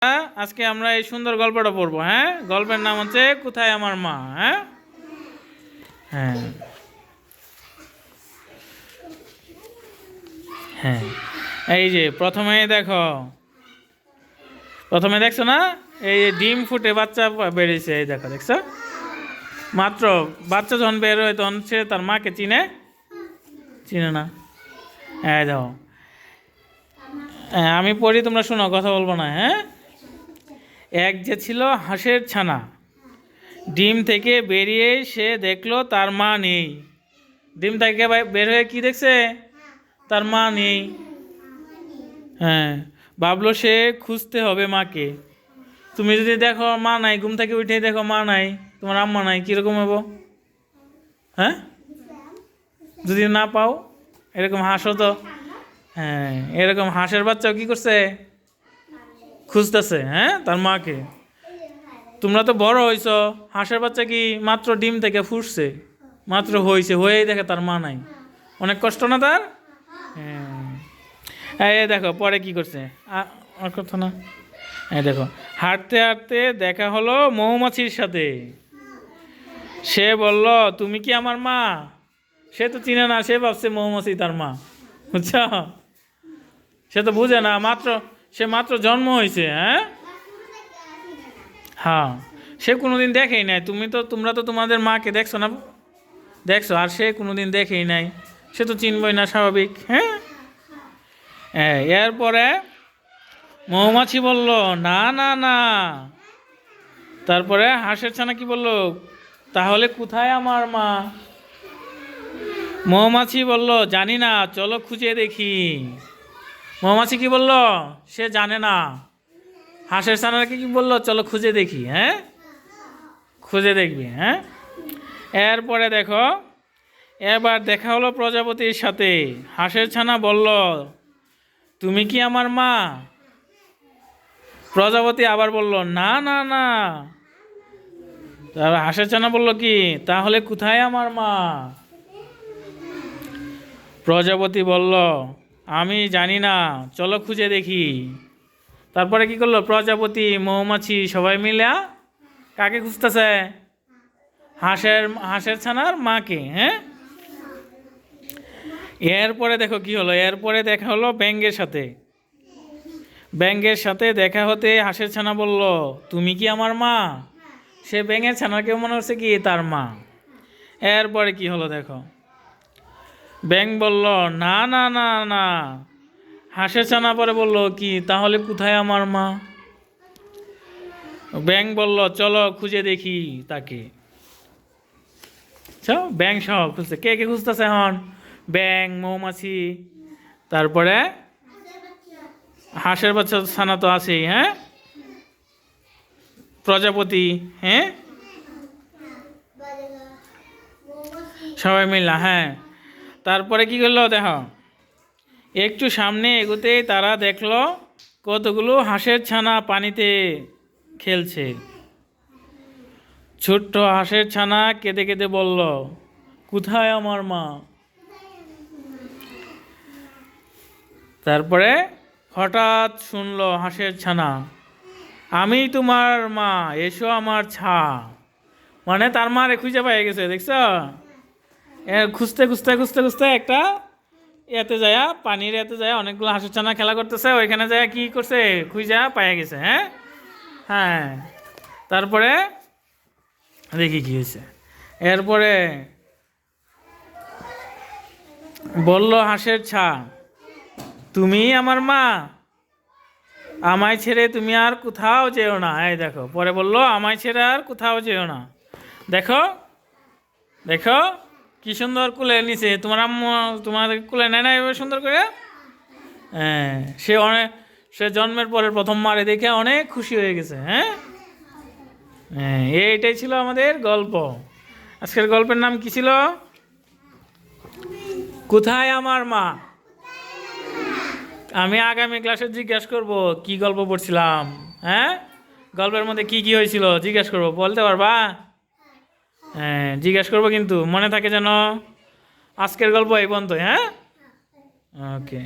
আজকে আমরা এই সুন্দর গল্পটা পড়বো। হ্যাঁ, গল্পের নাম হচ্ছে কোথায় আমার মা। হ্যাঁ হ্যাঁ হ্যাঁ এই যে প্রথমে দেখছো না, এই যে ডিম ফুটে বাচ্চা বেরিয়েছে, এই দেখছো মাত্র বাচ্চা যখন বের হয় তখন সে তার মাকে চিনে না। হ্যাঁ দেখো, হ্যাঁ আমি পড়ি, তোমরা শোনো, কথা বলবো না। হ্যাঁ, এক যে ছিল হাঁসের ছানা, ডিম থেকে বেরিয়ে সে দেখলো তার মা নেই। ডিম থেকে বের হয়ে কি দেখছে? তার মা নেই। হ্যাঁ, ভাবলো সে খুঁজতে হবে মাকে। তুমি যদি দেখো মা নাই, ঘুম থেকে উঠে দেখো মা নাই, তোমার আম্মা নাই, কীরকম হবো? হ্যাঁ, যদি না পাও, এরকম হাঁসও তো, হ্যাঁ এরকম হাঁসের বাচ্চাও কি করছে? খুঁজতেছে, হ্যাঁ, তার মাকে। তোমরা তো বড় হইছো, হাঁসের বাচ্চা কি মাত্র ডিম থেকে ফুটছে, মাত্র হয়েই দেখে তার মা নাই। অনেক কষ্ট না তার? হ্যাঁ, এই দেখো পরে কি করছে, আর কথা না। এই দেখো, হাঁটতে হাঁটতে দেখা হলো মৌমাছির সাথে। সে বলল, তুমি কি আমার মা? সে তো চিনে না, সে ভাবছে মৌমাছি তার মা, বুঝছ? সে তো বুঝে না, সে মাত্র জন্ম হয়েছে। হ্যাঁ হ্যাঁ, সে কোনোদিন দেখেই নাই। তোমরা তো তোমাদের মাকে দেখছো না, দেখছো, আর সে কোনোদিন দেখেই নাই, সে তো চিনবই না, স্বাভাবিক। হ্যাঁ, এরপরে মৌমাছি বলল, না না না। তারপরে হাঁসের ছানা কি বলল, তাহলে কোথায় আমার মা? মৌমাছি বলল, জানি না, চলো খুঁজে দেখি। মৌমাছি কি বলল? সে জানে না। হাঁসের ছানাকে কি বলল? চলো খুঁজে দেখি। হ্যাঁ, খুঁজে দেখবি। হ্যাঁ, এরপরে দেখো, এবার দেখা হলো প্রজাপতির সাথে। হাঁসের ছানা বলল, তুমি কি আমার মা? প্রজাপতি আবার বলল, না না না। তারপর হাঁসের ছানা বলল কি, তাহলে কোথায় আমার মা? প্রজাপতি বলল, আমি জানি না, চলো খুঁজে দেখি। তারপরে কি করলো? প্রজাপতি, মৌমাছি সবাই মিলে কাকে খুঁজতেছে? হাঁসের ছানার মাকে। হ্যাঁ, এরপরে দেখো কি হলো, এরপরে দেখা হলো ব্যাঙের সাথে দেখা হতে হাঁসের ছানা বলল, তুমি কি আমার মা? সে ব্যাঙের ছানাকেও মনে হচ্ছে কি তার মা। এরপরে কি হলো দেখো, ব্যাঙ বলল, না না না না। হাঁসের ছানা পরে বলল কি, তাহলে কোথায় আমার মা? ব্যাঙ বলল, চলো খুঁজে দেখি তাকে। ব্যাঙ সব খুঁজছে। কে কে খুঁজতেছে এখন? ব্যাঙ, মৌমাছি, তারপরে হাঁসের বাচ্চা ছানা তো আছেই। হ্যাঁ, প্রজাপতি। হ্যাঁ, সবাই মিললা। হ্যাঁ, তারপরে কি করলো দেখো, একটু সামনে এগোতেই তারা দেখলো কতগুলো হাঁসের ছানা পানিতে খেলছে। ছোট্ট হাঁসের ছানা কেঁদে কেঁদে বলল, কোথায় আমার মা? তারপরে হঠাৎ শুনলো হাঁসের ছানা, আমি তোমার মা, এসো আমার ছা। মানে তার মারে খুঁজে পেয়ে গেছে, দেখছ? খুঁজতে খুঁজতে খুঁজতে খুঁজতে একটা পানির এতে যায়, অনেকগুলো হাঁসের ছানা খেলা করতেছে, ওইখানে যায় কি করছে, খুঁজে পেয়ে গেছে। হ্যাঁ হ্যাঁ, তারপরে দেখি কি হয়েছে। এরপরে বলল হাঁসের ছা, তুমি আমার মা, আমায় ছেড়ে তুমি আর কোথাও যেও না। এই দেখো, পরে বলল, আমায় ছেড়ে আর কোথাও যেও না। দেখো দেখো কি সুন্দর কুলে নিছে, তোমার আম্মু তোমার কুলে নেয় না এভাবে সুন্দর করে। হ্যাঁ, সে জন্মের পরে প্রথম মারে দেখে অনেক খুশি হয়ে গেছে। হ্যাঁ হ্যাঁ, এইটাই ছিল আমাদের গল্প। আজকের গল্পের নাম কি ছিল? কোথায় আমার মা। আমি আগামী ক্লাসে জিজ্ঞাসা করব কি গল্প পড়ছিলাম। হ্যাঁ, গল্পের মধ্যে কি কি হয়েছিল জিজ্ঞাসা করবো, বলতে পারবা? হ্যাঁ, জিজ্ঞাসা করবো, কিন্তু মনে থাকে যেন। আজকের গল্প এই পর্যন্ত। হ্যাঁ, ওকে।